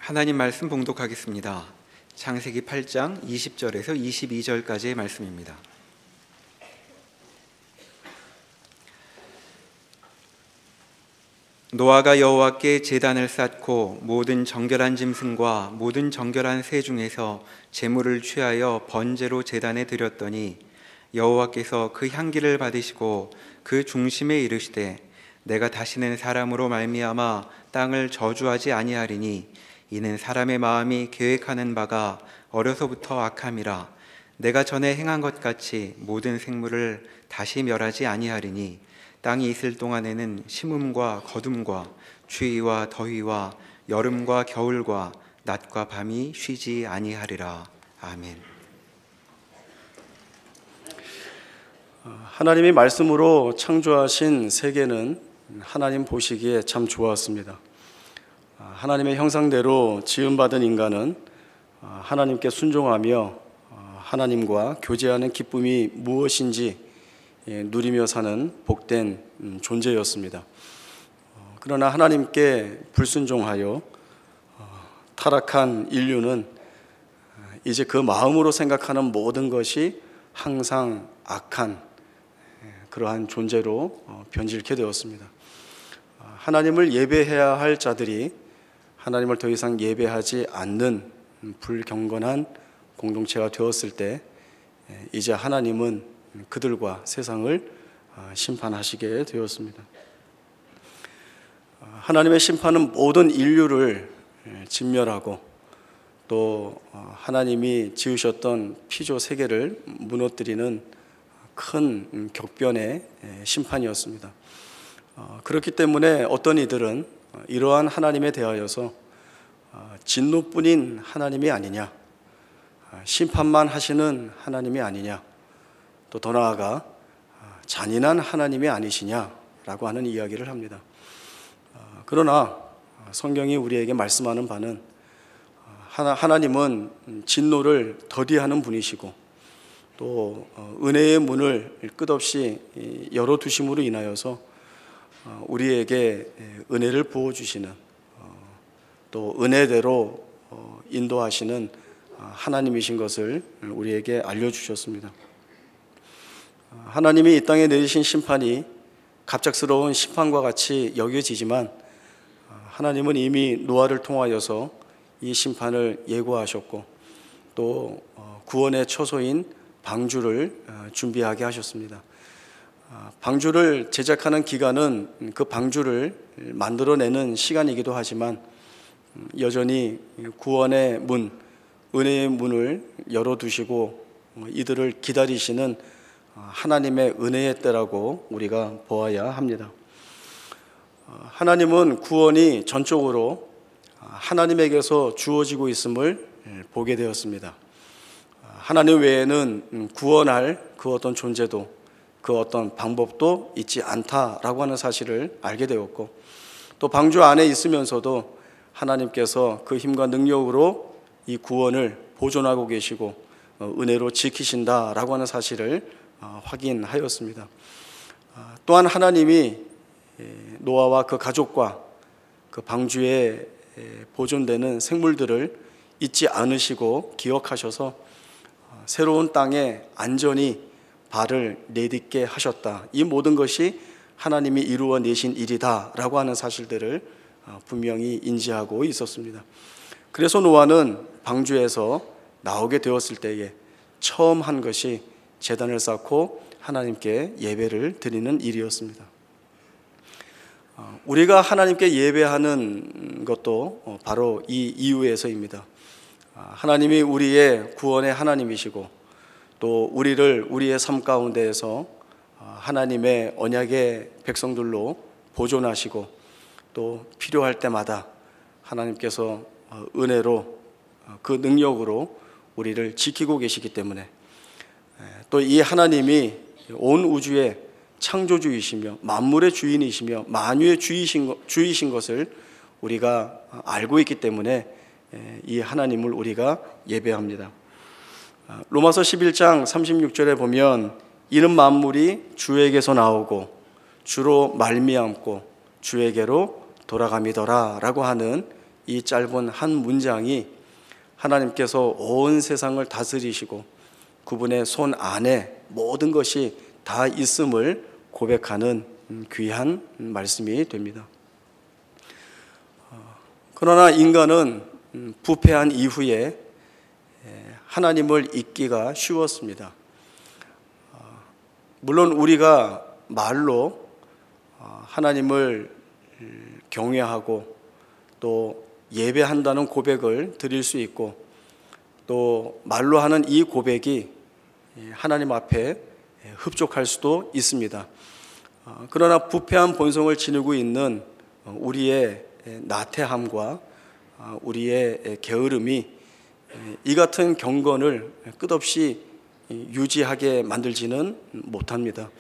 하나님 말씀 봉독하겠습니다. 창세기 8장 20절에서 22절까지의 말씀입니다. 노아가 여호와께 제단을 쌓고 모든 정결한 짐승과 모든 정결한 새 중에서 제물을 취하여 번제로 제단에 드렸더니 여호와께서 그 향기를 받으시고 그 중심에 이르시되 내가 다시는 사람으로 말미암아 땅을 저주하지 아니하리니 이는 사람의 마음이 계획하는 바가 어려서부터 악함이라. 내가 전에 행한 것 같이 모든 생물을 다시 멸하지 아니하리니 땅이 있을 동안에는 심음과 거둠과 추위와 더위와 여름과 겨울과 낮과 밤이 쉬지 아니하리라. 아멘. 하나님이 말씀으로 창조하신 세계는 하나님 보시기에 참 좋았습니다. 하나님의 형상대로 지음받은 인간은 하나님께 순종하며 하나님과 교제하는 기쁨이 무엇인지 누리며 사는 복된 존재였습니다. 그러나 하나님께 불순종하여 타락한 인류는 이제 그 마음으로 생각하는 모든 것이 항상 악한 그러한 존재로 변질케 되었습니다. 하나님을 예배해야 할 자들이 하나님을 더 이상 예배하지 않는 불경건한 공동체가 되었을 때 이제 하나님은 그들과 세상을 심판하시게 되었습니다. 하나님의 심판은 모든 인류를 진멸하고 또 하나님이 지으셨던 피조 세계를 무너뜨리는 큰 격변의 심판이었습니다. 그렇기 때문에 어떤 이들은 이러한 하나님에 대하여서 진노뿐인 하나님이 아니냐, 심판만 하시는 하나님이 아니냐, 또 더 나아가 잔인한 하나님이 아니시냐라고 하는 이야기를 합니다. 그러나 성경이 우리에게 말씀하는 바는 하나님은 진노를 더디하는 분이시고 또 은혜의 문을 끝없이 열어두심으로 인하여서 우리에게 은혜를 부어주시는 또 은혜대로 인도하시는 하나님이신 것을 우리에게 알려주셨습니다. 하나님이 이 땅에 내리신 심판이 갑작스러운 심판과 같이 여겨지지만 하나님은 이미 노아를 통하여서 이 심판을 예고하셨고 또 구원의 처소인 방주를 준비하게 하셨습니다. 방주를 제작하는 기간은 그 방주를 만들어내는 시간이기도 하지만 여전히 구원의 문, 은혜의 문을 열어두시고 이들을 기다리시는 하나님의 은혜의 때라고 우리가 보아야 합니다. 하나님은 구원이 전적으로 하나님에게서 주어지고 있음을 보게 되었습니다. 하나님 외에는 구원할 그 어떤 존재도 그 어떤 방법도 있지 않다라고 하는 사실을 알게 되었고 또 방주 안에 있으면서도 하나님께서 그 힘과 능력으로 이 구원을 보존하고 계시고 은혜로 지키신다라고 하는 사실을 확인하였습니다. 또한 하나님이 노아와 그 가족과 그 방주에 보존되는 생물들을 잊지 않으시고 기억하셔서 새로운 땅에 안전히 발을 내딛게 하셨다. 이 모든 것이 하나님이 이루어 내신 일이다라고 하는 사실들을 분명히 인지하고 있었습니다. 그래서 노아는 방주에서 나오게 되었을 때에 처음 한 것이 제단을 쌓고 하나님께 예배를 드리는 일이었습니다. 우리가 하나님께 예배하는 것도 바로 이 이유에서입니다. 하나님이 우리의 구원의 하나님이시고 또 우리를 우리의 삶 가운데에서 하나님의 언약의 백성들로 보존하시고 또 필요할 때마다 하나님께서 은혜로 그 능력으로 우리를 지키고 계시기 때문에 또 이 하나님이 온 우주의 창조주이시며 만물의 주인이시며 만유의 주이신 것을 우리가 알고 있기 때문에 이 하나님을 우리가 예배합니다. 로마서 11장 36절에 보면 이는 만물이 주에게서 나오고 주로 말미암고 주에게로 돌아감이더라 라고 하는 이 짧은 한 문장이 하나님께서 온 세상을 다스리시고 그분의 손 안에 모든 것이 다 있음을 고백하는 귀한 말씀이 됩니다. 그러나 인간은 부패한 이후에 하나님을 잊기가 쉬웠습니다. 물론 우리가 말로 하나님을 경외하고 또 예배한다는 고백을 드릴 수 있고 또 말로 하는 이 고백이 하나님 앞에 흡족할 수도 있습니다. 그러나 부패한 본성을 지니고 있는 우리의 나태함과 우리의 게으름이 이 같은 경건을 끝없이 유지하게 만들지는 못합니다.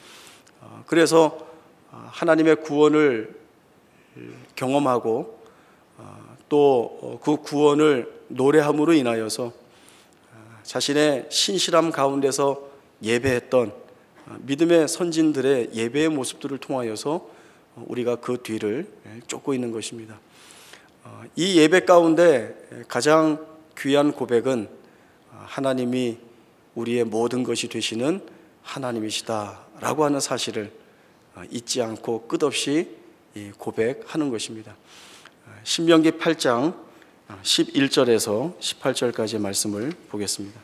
그래서 하나님의 구원을 경험하고 또 그 구원을 노래함으로 인하여서 자신의 신실함 가운데서 예배했던 믿음의 선진들의 예배의 모습들을 통하여서 우리가 그 뒤를 쫓고 있는 것입니다. 이 예배 가운데 가장 귀한 고백은 하나님이 우리의 모든 것이 되시는 하나님이시다라고 하는 사실을 잊지 않고 끝없이 고백하는 것입니다. 신명기 8장 11절에서 18절까지의 말씀을 보겠습니다.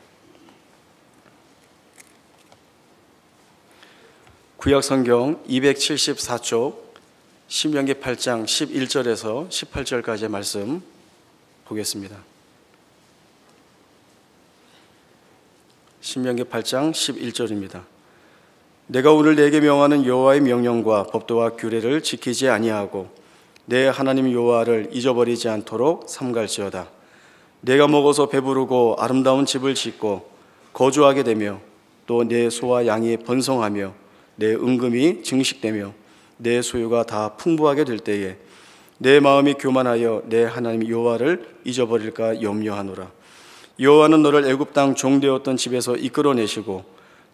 구약성경 274쪽 신명기 8장 11절에서 18절까지의 말씀 보겠습니다. 신명기 8장 11절입니다. 내가 오늘 내게 명하는 여호와의 명령과 법도와 규례를 지키지 아니하고 내 하나님 여호와를 잊어버리지 않도록 삼갈지어다. 내가 먹어서 배부르고 아름다운 집을 짓고 거주하게 되며 또 내 소와 양이 번성하며 내 은금이 증식되며 내 소유가 다 풍부하게 될 때에 내 마음이 교만하여 내 하나님 여호와를 잊어버릴까 염려하노라. 여호와는 너를 애굽 땅 종되었던 집에서 이끌어내시고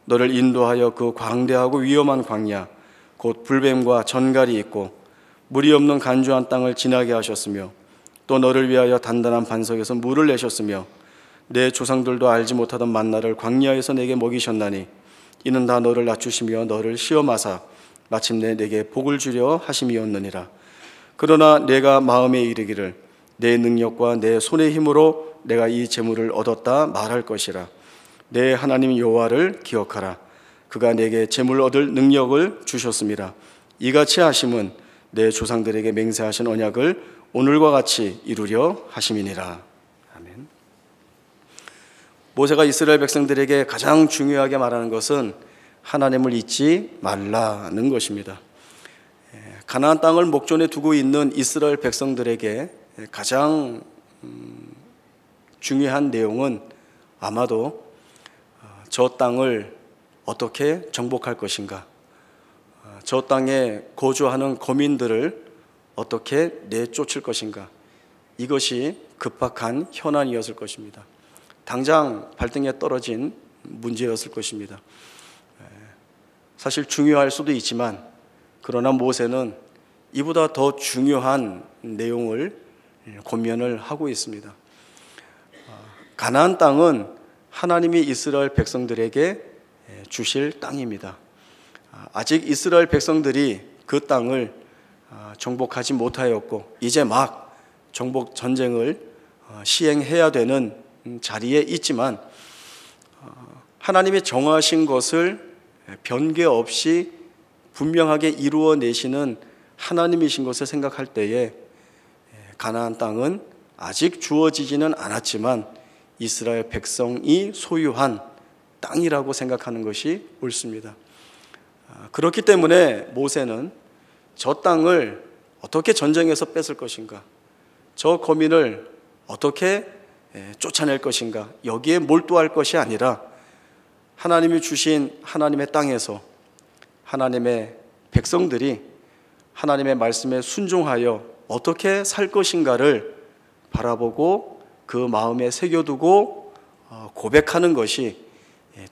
너를 인도하여 그 광대하고 위험한 광야 곧 불뱀과 전갈이 있고 물이 없는 간주한 땅을 지나게 하셨으며 또 너를 위하여 단단한 반석에서 물을 내셨으며 내 조상들도 알지 못하던 만나를 광야에서 내게 먹이셨나니 이는 다 너를 낮추시며 너를 시험하사 마침내 내게 복을 주려 하심이었느니라. 그러나 내가 마음에 이르기를 내 능력과 내 손의 힘으로 내가 이 재물을 얻었다 말할 것이라. 내 하나님 여호와를 기억하라. 그가 내게 재물 얻을 능력을 주셨습니다. 이같이 하심은 내 조상들에게 맹세하신 언약을 오늘과 같이 이루려 하심이니라. 아멘. 모세가 이스라엘 백성들에게 가장 중요하게 말하는 것은 하나님을 잊지 말라는 것입니다. 가나안 땅을 목전에 두고 있는 이스라엘 백성들에게 가장 중요한 내용은 아마도 저 땅을 어떻게 정복할 것인가, 저 땅에 거주하는 거민들을 어떻게 내쫓을 것인가, 이것이 급박한 현안이었을 것입니다. 당장 발등에 떨어진 문제였을 것입니다. 사실 중요할 수도 있지만 그러나 모세는 이보다 더 중요한 내용을 권면을 하고 있습니다. 가나안 땅은 하나님이 이스라엘 백성들에게 주실 땅입니다. 아직 이스라엘 백성들이 그 땅을 정복하지 못하였고 이제 막 정복 전쟁을 시행해야 되는 자리에 있지만 하나님이 정하신 것을 변개 없이 분명하게 이루어내시는 하나님이신 것을 생각할 때에 가나안 땅은 아직 주어지지는 않았지만 이스라엘 백성이 소유한 땅이라고 생각하는 것이 옳습니다. 그렇기 때문에 모세는 저 땅을 어떻게 전쟁에서 뺏을 것인가, 저 거민을 어떻게 쫓아낼 것인가, 여기에 몰두할 것이 아니라 하나님이 주신 하나님의 땅에서 하나님의 백성들이 하나님의 말씀에 순종하여 어떻게 살 것인가를 바라보고 그 마음에 새겨두고 고백하는 것이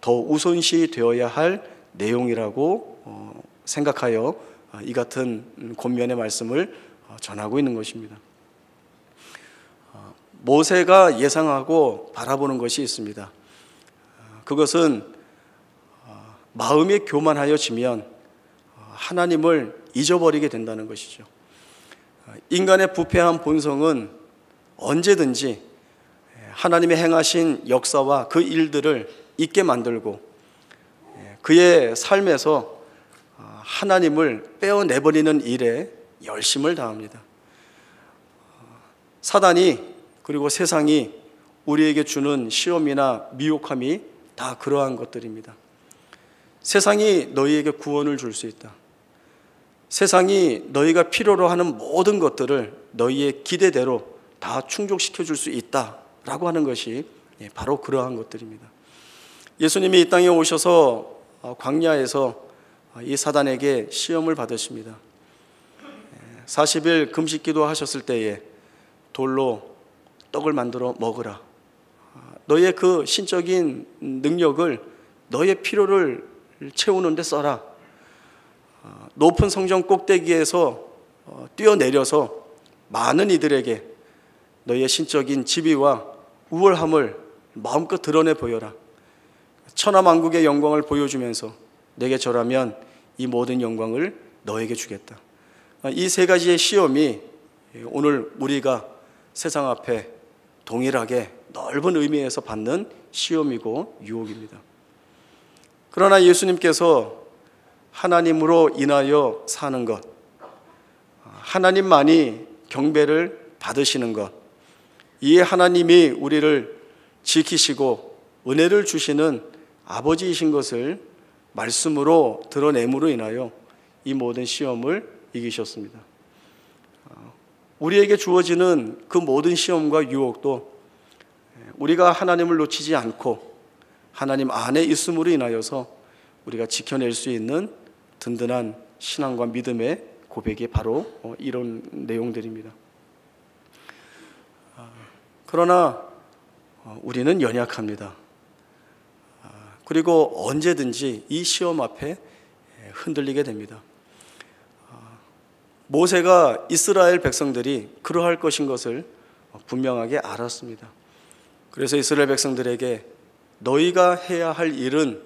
더 우선시 되어야 할 내용이라고 생각하여 이 같은 권면의 말씀을 전하고 있는 것입니다. 모세가 예상하고 바라보는 것이 있습니다. 그것은 마음이 교만하여지면 하나님을 잊어버리게 된다는 것이죠. 인간의 부패한 본성은 언제든지 하나님의 행하신 역사와 그 일들을 잊게 만들고 그의 삶에서 하나님을 빼어내버리는 일에 열심을 다합니다. 사단이 그리고 세상이 우리에게 주는 시험이나 미혹함이 다 그러한 것들입니다. 세상이 너희에게 구원을 줄 수 있다. 세상이 너희가 필요로 하는 모든 것들을 너희의 기대대로 다 충족시켜 줄 수 있다라고 하는 것이 바로 그러한 것들입니다. 예수님이 이 땅에 오셔서 광야에서 이 사단에게 시험을 받으십니다. 40일 금식기도 하셨을 때에 돌로 떡을 만들어 먹으라. 너의 그 신적인 능력을 너의 필요를 채우는 데 써라. 높은 성전 꼭대기에서 뛰어내려서 많은 이들에게 너의 신적인 지위와 우월함을 마음껏 드러내 보여라. 천하만국의 영광을 보여주면서 내게 절하면 이 모든 영광을 너에게 주겠다. 이 세 가지의 시험이 오늘 우리가 세상 앞에 동일하게 넓은 의미에서 받는 시험이고 유혹입니다. 그러나 예수님께서 하나님으로 인하여 사는 것, 하나님만이 경배를 받으시는 것, 이 하나님이 우리를 지키시고 은혜를 주시는 아버지이신 것을 말씀으로 드러냄으로 인하여 이 모든 시험을 이기셨습니다. 우리에게 주어지는 그 모든 시험과 유혹도 우리가 하나님을 놓치지 않고 하나님 안에 있음으로 인하여서 우리가 지켜낼 수 있는 든든한 신앙과 믿음의 고백이 바로 이런 내용들입니다. 그러나 우리는 연약합니다. 그리고 언제든지 이 시험 앞에 흔들리게 됩니다. 모세가 이스라엘 백성들이 그러할 것인 것을 분명하게 알았습니다. 그래서 이스라엘 백성들에게 너희가 해야 할 일은,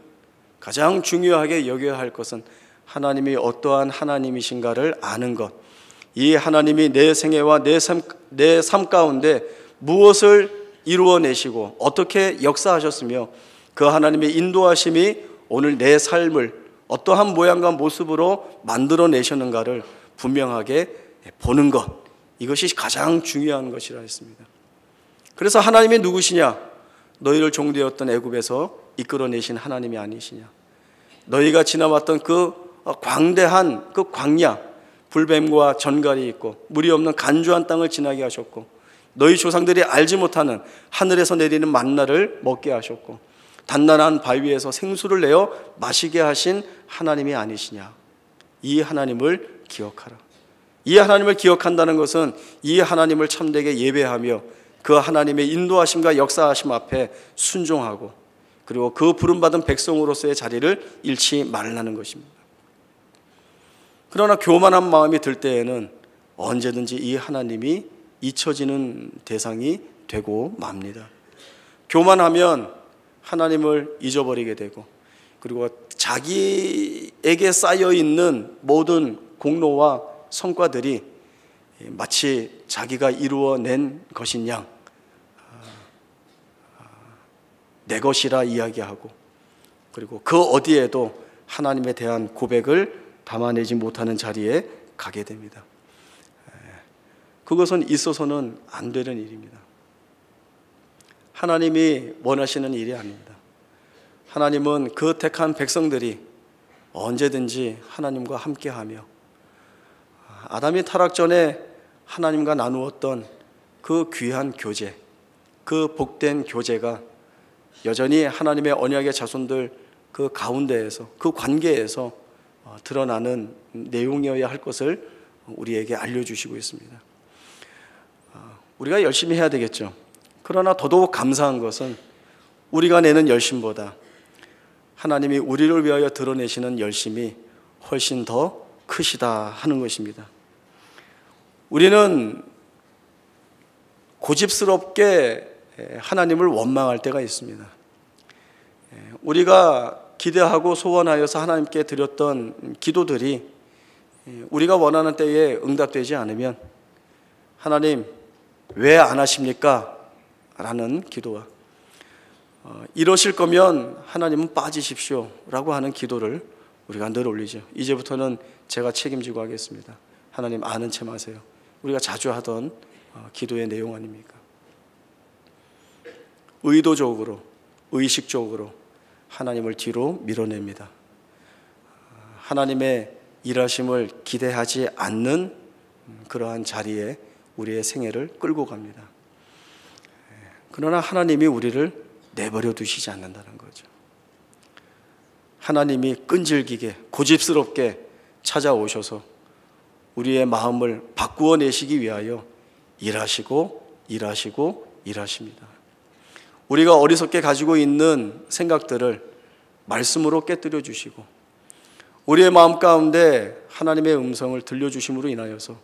가장 중요하게 여겨야 할 것은 하나님이 어떠한 하나님이신가를 아는 것, 이 하나님이 내 생애와 내 삶 가운데 무엇을 이루어내시고 어떻게 역사하셨으며 그 하나님의 인도하심이 오늘 내 삶을 어떠한 모양과 모습으로 만들어내셨는가를 분명하게 보는 것, 이것이 가장 중요한 것이라 했습니다. 그래서 하나님이 누구시냐? 너희를 종되었던 애굽에서 이끌어내신 하나님이 아니시냐? 너희가 지나왔던 그 광대한 그 광야, 불뱀과 전갈이 있고 물이 없는 간주한 땅을 지나게 하셨고, 너희 조상들이 알지 못하는 하늘에서 내리는 만나를 먹게 하셨고, 단단한 바위에서 생수를 내어 마시게 하신 하나님이 아니시냐? 이 하나님을 기억하라. 이 하나님을 기억한다는 것은 이 하나님을 참되게 예배하며 그 하나님의 인도하심과 역사하심 앞에 순종하고, 그리고 그 부름받은 백성으로서의 자리를 잃지 말라는 것입니다. 그러나 교만한 마음이 들 때에는 언제든지 이 하나님이 잊혀지는 대상이 되고 맙니다. 교만하면 하나님을 잊어버리게 되고, 그리고 자기에게 쌓여있는 모든 공로와 성과들이 마치 자기가 이루어낸 것인 양 내 것이라 이야기하고, 그리고 그 어디에도 하나님에 대한 고백을 담아내지 못하는 자리에 가게 됩니다. 그것은 있어서는 안 되는 일입니다. 하나님이 원하시는 일이 아닙니다. 하나님은 그 택한 백성들이 언제든지 하나님과 함께하며 아담이 타락 전에 하나님과 나누었던 그 귀한 교제, 그 복된 교제가 여전히 하나님의 언약의 자손들 그 가운데에서, 그 관계에서 드러나는 내용이어야 할 것을 우리에게 알려주시고 있습니다. 우리가 열심히 해야 되겠죠. 그러나 더더욱 감사한 것은 우리가 내는 열심보다 하나님이 우리를 위하여 드러내시는 열심이 훨씬 더 크시다 하는 것입니다. 우리는 고집스럽게 하나님을 원망할 때가 있습니다. 우리가 기대하고 소원하여서 하나님께 드렸던 기도들이 우리가 원하는 때에 응답되지 않으면 하나님 왜 안 하십니까? 라는 기도와 이러실 거면 하나님은 빠지십시오 라고 하는 기도를 우리가 늘 올리죠. 이제부터는 제가 책임지고 하겠습니다. 하나님 아는 체 마세요. 우리가 자주 하던 기도의 내용 아닙니까? 의도적으로, 의식적으로 하나님을 뒤로 밀어냅니다. 하나님의 일하심을 기대하지 않는 그러한 자리에 우리의 생애를 끌고 갑니다. 그러나 하나님이 우리를 내버려 두시지 않는다는 거죠. 하나님이 끈질기게 고집스럽게 찾아오셔서 우리의 마음을 바꾸어 내시기 위하여 일하시고 일하십니다. 우리가 어리석게 가지고 있는 생각들을 말씀으로 깨뜨려 주시고 우리의 마음 가운데 하나님의 음성을 들려주심으로 인하여서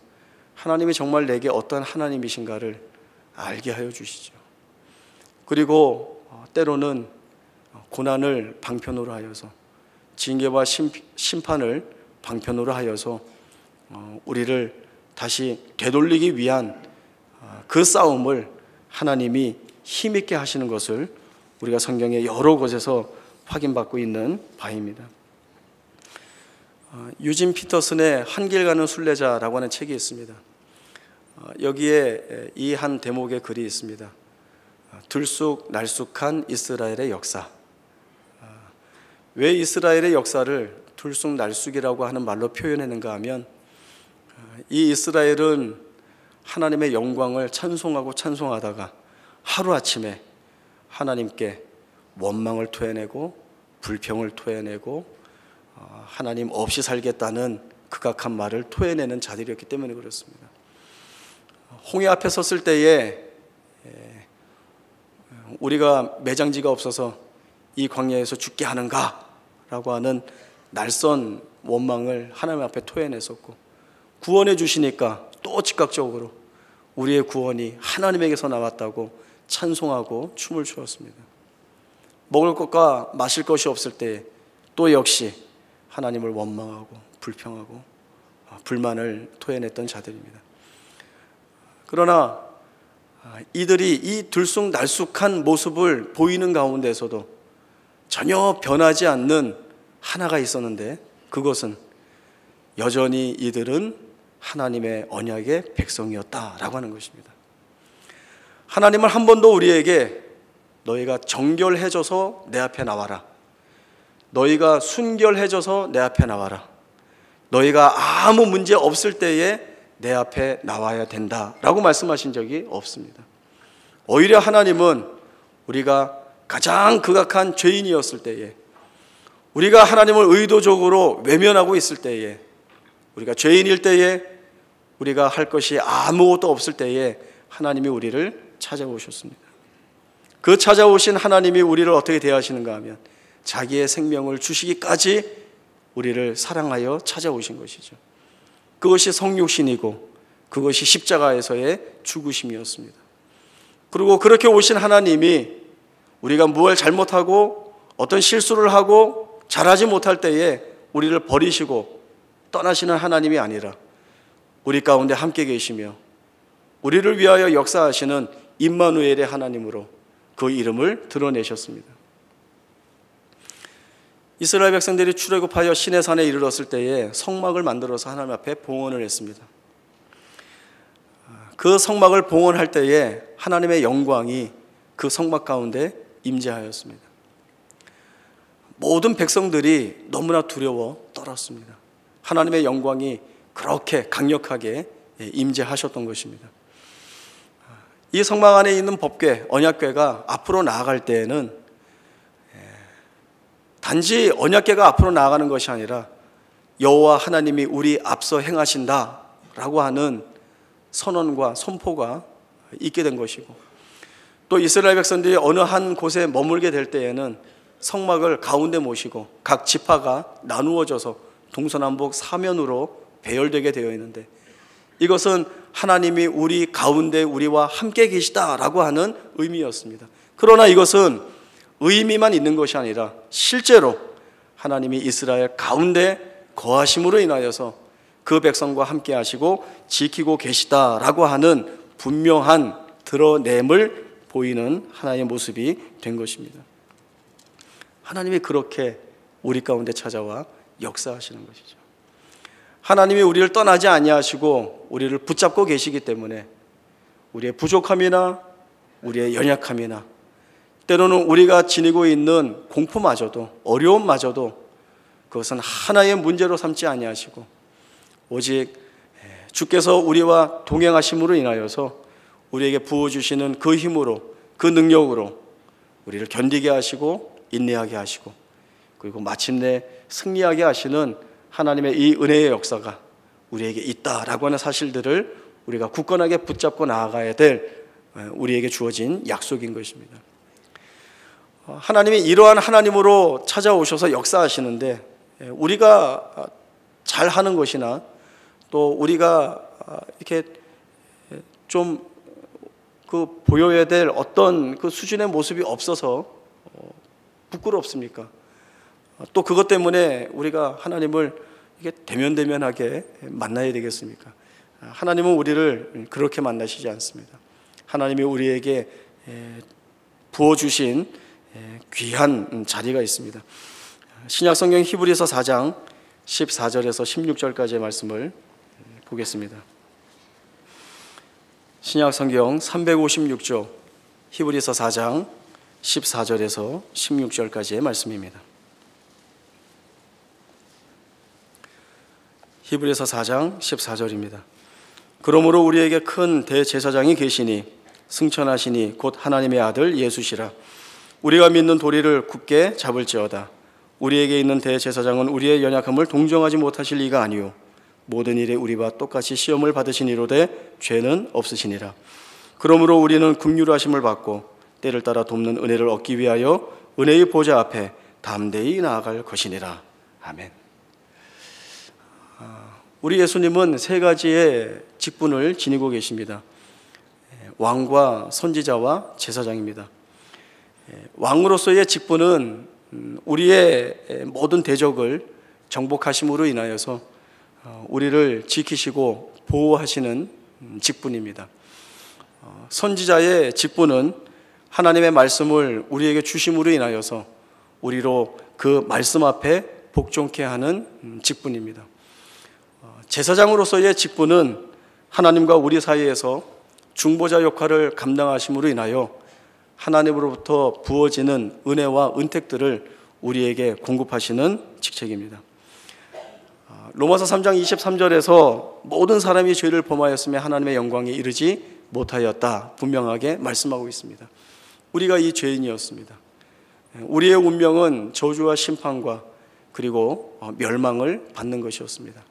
하나님이 정말 내게 어떤 하나님이신가를 알게 하여 주시죠. 그리고 때로는 고난을 방편으로 하여서 징계와 심판을 방편으로 하여서 우리를 다시 되돌리기 위한 그 싸움을 하나님이 힘있게 하시는 것을 우리가 성경의 여러 곳에서 확인받고 있는 바입니다. 유진 피터슨의 한 길 가는 순례자라고 하는 책이 있습니다. 여기에 이 한 대목의 글이 있습니다. 들쑥날쑥한 이스라엘의 역사. 왜 이스라엘의 역사를 들쑥날쑥이라고 하는 말로 표현했는가 하면 이 이스라엘은 하나님의 영광을 찬송하다가 하루아침에 하나님께 원망을 토해내고 불평을 토해내고 하나님 없이 살겠다는 극악한 말을 토해내는 자들이었기 때문에 그렇습니다. 홍해 앞에 섰을 때에 우리가 매장지가 없어서 이 광야에서 죽게 하는가? 라고 하는 날선 원망을 하나님 앞에 토해냈었고 구원해 주시니까 또 즉각적으로 우리의 구원이 하나님에게서 나왔다고 찬송하고 춤을 추었습니다. 먹을 것과 마실 것이 없을 때 또 역시 하나님을 원망하고 불평하고 불만을 토해냈던 자들입니다. 그러나 이들이 이 들쑥날쑥한 모습을 보이는 가운데서도 전혀 변하지 않는 하나가 있었는데 그것은 여전히 이들은 하나님의 언약의 백성이었다라고 하는 것입니다. 하나님은 한 번도 우리에게 너희가 정결해져서 내 앞에 나와라, 너희가 순결해져서 내 앞에 나와라, 너희가 아무 문제 없을 때에 내 앞에 나와야 된다라고 말씀하신 적이 없습니다. 오히려 하나님은 우리가 가장 극악한 죄인이었을 때에, 우리가 하나님을 의도적으로 외면하고 있을 때에, 우리가 죄인일 때에, 우리가 할 것이 아무것도 없을 때에 하나님이 우리를 찾아오셨습니다. 그 찾아오신 하나님이 우리를 어떻게 대하시는가 하면 자기의 생명을 주시기까지 우리를 사랑하여 찾아오신 것이죠. 그것이 성육신이고 그것이 십자가에서의 죽으심이었습니다. 그리고 그렇게 오신 하나님이 우리가 무엇을 잘못하고 어떤 실수를 하고 잘하지 못할 때에 우리를 버리시고 떠나시는 하나님이 아니라 우리 가운데 함께 계시며 우리를 위하여 역사하시는 임마누엘의 하나님으로 그 이름을 드러내셨습니다. 이스라엘 백성들이 출애굽하여 시내산에 이르렀을 때에 성막을 만들어서 하나님 앞에 봉헌을 했습니다. 그 성막을 봉헌할 때에 하나님의 영광이 그 성막 가운데 임재하였습니다. 모든 백성들이 너무나 두려워 떨었습니다. 하나님의 영광이 그렇게 강력하게 임재하셨던 것입니다. 이 성막 안에 있는 법궤, 언약궤가 앞으로 나아갈 때에는 단지 언약궤가 앞으로 나아가는 것이 아니라 여호와 하나님이 우리 앞서 행하신다라고 하는 선언과 선포가 있게 된 것이고, 또 이스라엘 백성들이 어느 한 곳에 머물게 될 때에는 성막을 가운데 모시고 각 지파가 나누어져서 동서남북 사면으로 배열되게 되어 있는데 이것은 하나님이 우리 가운데 우리와 함께 계시다라고 하는 의미였습니다. 그러나 이것은 의미만 있는 것이 아니라 실제로 하나님이 이스라엘 가운데 거하심으로 인하여서 그 백성과 함께 하시고 지키고 계시다라고 하는 분명한 드러냄을 보이는 하나님의 모습이 된 것입니다. 하나님이 그렇게 우리 가운데 찾아와 역사하시는 것이죠. 하나님이 우리를 떠나지 아니하시고 우리를 붙잡고 계시기 때문에 우리의 부족함이나 우리의 연약함이나 때로는 우리가 지니고 있는 공포마저도, 어려움마저도 그것은 하나의 문제로 삼지 아니하시고 오직 주께서 우리와 동행하심으로 인하여서 우리에게 부어주시는 그 힘으로, 그 능력으로 우리를 견디게 하시고 인내하게 하시고 그리고 마침내 승리하게 하시는 하나님의 이 은혜의 역사가 우리에게 있다라고 하는 사실들을 우리가 굳건하게 붙잡고 나아가야 될 우리에게 주어진 약속인 것입니다. 하나님이 이러한 하나님으로 찾아오셔서 역사하시는데 우리가 잘하는 것이나 또 우리가 이렇게 좀 그 보여야 될 어떤 그 수준의 모습이 없어서 부끄럽습니까? 또 그것 때문에 우리가 하나님을 이게 대면대면하게 만나야 되겠습니까? 하나님은 우리를 그렇게 만나시지 않습니다. 하나님이 우리에게 부어주신 귀한 자리가 있습니다. 신약성경 히브리서 4장 14절에서 16절까지의 말씀을 보겠습니다. 신약성경 356조 히브리서 4장 14절에서 16절까지의 말씀입니다. 히브리서 4장 14절입니다. 그러므로 우리에게 큰 대제사장이 계시니 승천하시니 곧 하나님의 아들 예수시라. 우리가 믿는 도리를 굳게 잡을지어다. 우리에게 있는 대제사장은 우리의 연약함을 동정하지 못하실 이가 아니요 모든 일에 우리와 똑같이 시험을 받으시니로되 죄는 없으시니라. 그러므로 우리는 긍휼하심을 받고 때를 따라 돕는 은혜를 얻기 위하여 은혜의 보좌 앞에 담대히 나아갈 것이니라. 아멘. 우리 예수님은 세 가지의 직분을 지니고 계십니다. 왕과 선지자와 제사장입니다. 왕으로서의 직분은 우리의 모든 대적을 정복하심으로 인하여서 우리를 지키시고 보호하시는 직분입니다. 선지자의 직분은 하나님의 말씀을 우리에게 주심으로 인하여서 우리로 그 말씀 앞에 복종케 하는 직분입니다. 제사장으로서의 직분은 하나님과 우리 사이에서 중보자 역할을 감당하심으로 인하여 하나님으로부터 부어지는 은혜와 은택들을 우리에게 공급하시는 직책입니다. 로마서 3장 23절에서 모든 사람이 죄를 범하였으며 하나님의 영광에 이르지 못하였다 분명하게 말씀하고 있습니다. 우리가 이 죄인이었습니다. 우리의 운명은 저주와 심판과 그리고 멸망을 받는 것이었습니다.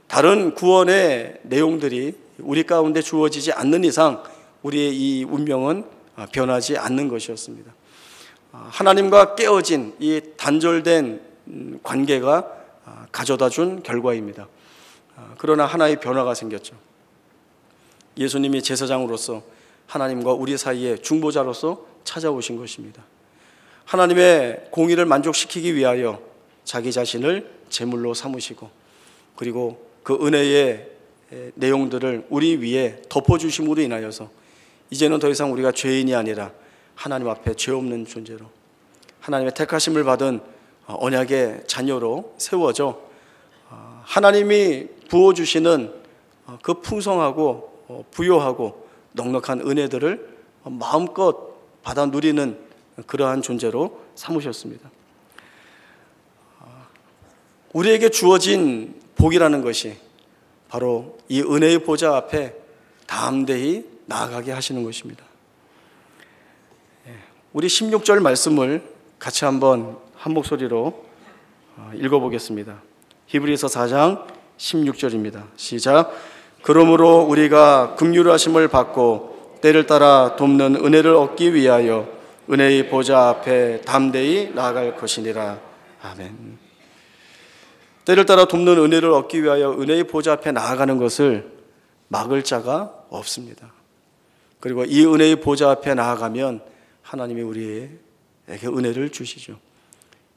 다른 구원의 내용들이 우리 가운데 주어지지 않는 이상 우리의 이 운명은 변하지 않는 것이었습니다. 하나님과 깨어진 이 단절된 관계가 가져다 준 결과입니다. 그러나 하나의 변화가 생겼죠. 예수님이 제사장으로서 하나님과 우리 사이에 중보자로서 찾아오신 것입니다. 하나님의 공의를 만족시키기 위하여 자기 자신을 제물로 삼으시고 그리고 그 은혜의 내용들을 우리 위에 덮어주심으로 인하여서 이제는 더 이상 우리가 죄인이 아니라 하나님 앞에 죄 없는 존재로 하나님의 택하심을 받은 언약의 자녀로 세워져 하나님이 부어주시는 그 풍성하고 부요하고 넉넉한 은혜들을 마음껏 받아 누리는 그러한 존재로 삼으셨습니다. 우리에게 주어진 복이라는 것이 바로 이 은혜의 보좌 앞에 담대히 나아가게 하시는 것입니다. 우리 16절 말씀을 같이 한번 한 목소리로 읽어보겠습니다. 히브리서 4장 16절입니다. 시작. 그러므로 우리가 긍휼하심을 받고 때를 따라 돕는 은혜를 얻기 위하여 은혜의 보좌 앞에 담대히 나아갈 것이니라. 아멘. 때를 따라 돕는 은혜를 얻기 위하여 은혜의 보좌 앞에 나아가는 것을 막을 자가 없습니다. 그리고 이 은혜의 보좌 앞에 나아가면 하나님이 우리에게 은혜를 주시죠.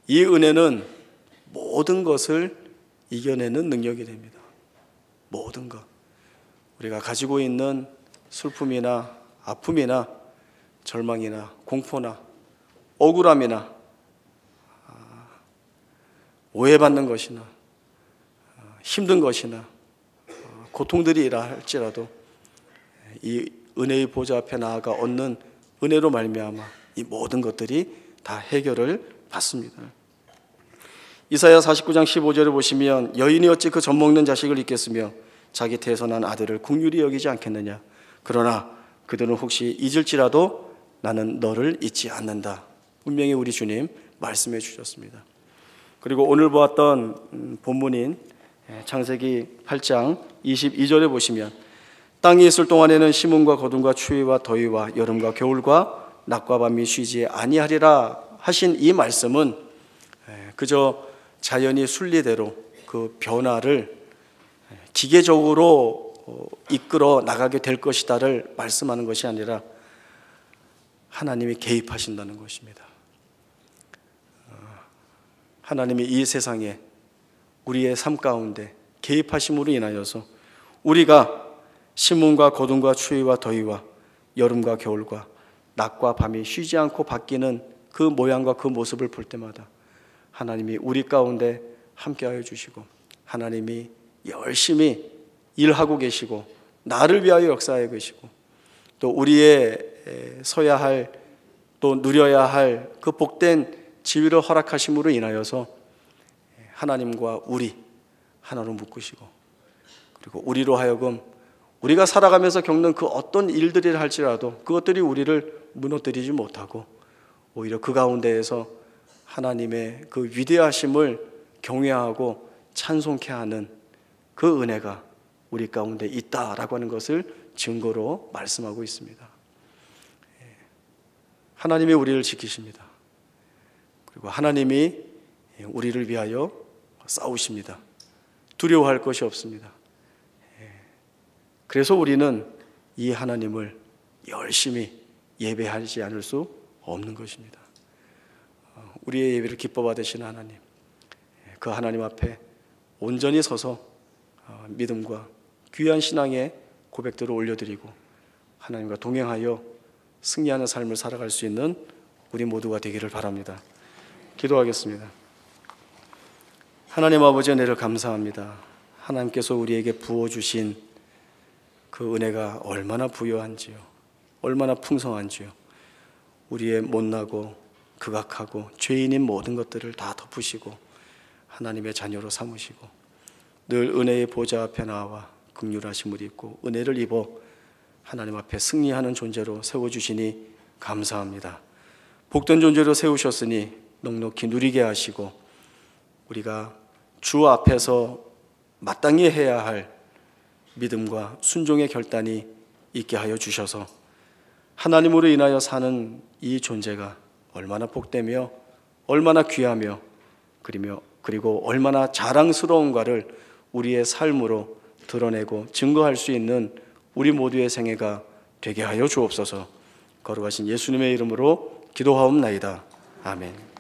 이 은혜는 모든 것을 이겨내는 능력이 됩니다. 모든 것. 우리가 가지고 있는 슬픔이나 아픔이나 절망이나 공포나 억울함이나 오해받는 것이나 힘든 것이나 고통들이라 할지라도 이 은혜의 보좌 앞에 나아가 얻는 은혜로 말미암아 이 모든 것들이 다 해결을 받습니다. 이사야 49장 15절에 보시면 여인이 어찌 그 젖먹는 자식을 잊겠으며 자기 태에서 난 아들을 긍휼히 여기지 않겠느냐. 그러나 그들은 혹시 잊을지라도 나는 너를 잊지 않는다. 분명히 우리 주님 말씀해 주셨습니다. 그리고 오늘 보았던 본문인 창세기 8장 22절에 보시면 땅이 있을 동안에는 심음과 거둠과 추위와 더위와 여름과 겨울과 낮과 밤이 쉬지 아니하리라 하신 이 말씀은 그저 자연이 순리대로 그 변화를 기계적으로 이끌어 나가게 될 것이다를 말씀하는 것이 아니라 하나님이 개입하신다는 것입니다. 하나님이 이 세상에 우리의 삶 가운데 개입하심으로 인하여서 우리가 심음과 거둠과 추위와 더위와 여름과 겨울과 낮과 밤이 쉬지 않고 바뀌는 그 모양과 그 모습을 볼 때마다 하나님이 우리 가운데 함께하여 주시고 하나님이 열심히 일하고 계시고 나를 위하여 역사하여 계시고 또 우리의 서야 할 또 누려야 할 그 복된 지위를 허락하심으로 인하여서 하나님과 우리 하나로 묶으시고 그리고 우리로 하여금 우리가 살아가면서 겪는 그 어떤 일들이라 할지라도 그것들이 우리를 무너뜨리지 못하고 오히려 그 가운데에서 하나님의 그 위대하심을 경외하고 찬송케 하는 그 은혜가 우리 가운데 있다라고 하는 것을 증거로 말씀하고 있습니다. 하나님이 우리를 지키십니다. 그리고 하나님이 우리를 위하여 싸우십니다. 두려워할 것이 없습니다. 그래서 우리는 이 하나님을 열심히 예배하지 않을 수 없는 것입니다. 우리의 예배를 기뻐 받으시는 하나님, 그 하나님 앞에 온전히 서서 믿음과 귀한 신앙의 고백들을 올려드리고 하나님과 동행하여 승리하는 삶을 살아갈 수 있는 우리 모두가 되기를 바랍니다. 기도하겠습니다. 하나님 아버지 은혜를 감사합니다. 하나님께서 우리에게 부어주신 그 은혜가 얼마나 부유한지요, 얼마나 풍성한지요. 우리의 못나고 극악하고 죄인인 모든 것들을 다 덮으시고 하나님의 자녀로 삼으시고 늘 은혜의 보좌 앞에 나와 긍휼하심을 입고 은혜를 입어 하나님 앞에 승리하는 존재로 세워주시니 감사합니다. 복된 존재로 세우셨으니 넉넉히 누리게 하시고 우리가 주 앞에서 마땅히 해야 할 믿음과 순종의 결단이 있게 하여 주셔서 하나님으로 인하여 사는 이 존재가 얼마나 복되며 얼마나 귀하며 그리고 얼마나 자랑스러운가를 우리의 삶으로 드러내고 증거할 수 있는 우리 모두의 생애가 되게 하여 주옵소서. 거룩하신 예수님의 이름으로 기도하옵나이다. 아멘.